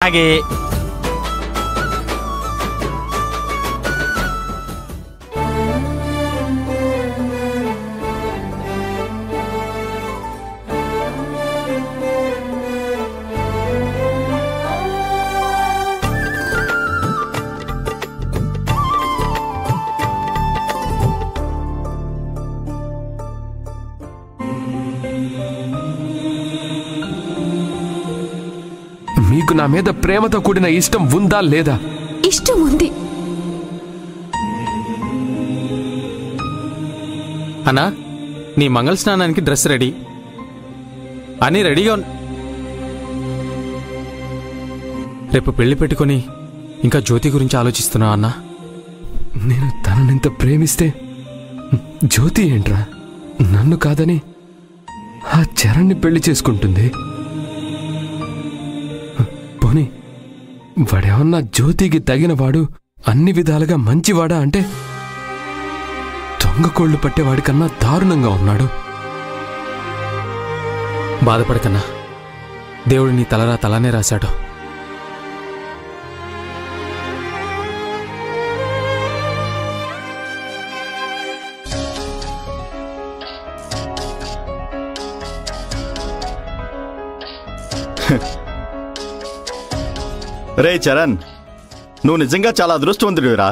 అలాగే మీకు నా మీద ప్రేమతో కూడిన ఇష్టం ఉందా లేదా? ఇష్టం ఉంది. అన్నా, నీ మంగళ స్నానానికి డ్రెస్ రెడీ అని రెడీగా రేపు పెళ్లి పెట్టుకొని ఇంకా జ్యోతి గురించి ఆలోచిస్తున్నా అన్నా. నేను తననింత ప్రేమిస్తే జ్యోతి ఏంట్రా నన్ను కాదని ఆ చరణ్ని పెళ్లి చేసుకుంటుంది? పోనీ వాడేమన్నా జ్యోతికి తగినవాడు, అన్ని విధాలుగా మంచివాడా అంటే దొంగ కోళ్లు పట్టేవాడి కన్నా దారుణంగా ఉన్నాడు. బాధపడకన్నా, దేవుడు నీ తలనే రాశాడు. రే చరణ్, నువ్వు నిజంగా చాలా అదృష్టవంతుడివిరా.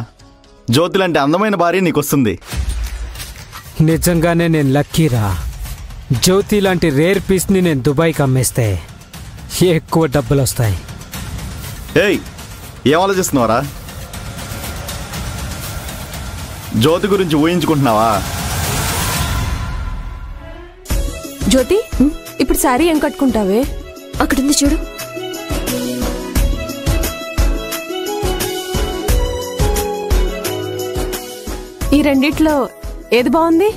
జ్యోతి లాంటి అందమైన భార్య నీకొస్తుంది. నిజంగానే నేను లక్కీరా. జ్యోతి లాంటి రేర్ పీస్ని నేను దుబాయ్కి అమ్మేస్తే ఎక్కువ డబ్బులు వస్తాయి. ఏయ్, ఏం ఆలోచిస్తున్నావరా? జ్యోతి గురించి ఊహించుకుంటున్నావా? జ్యోతి, ఇప్పుడు సారీ ఏం కట్టుకుంటావే? అక్కడుంది చూడు. ఈ రెండిట్లో ఏది బాగుంది?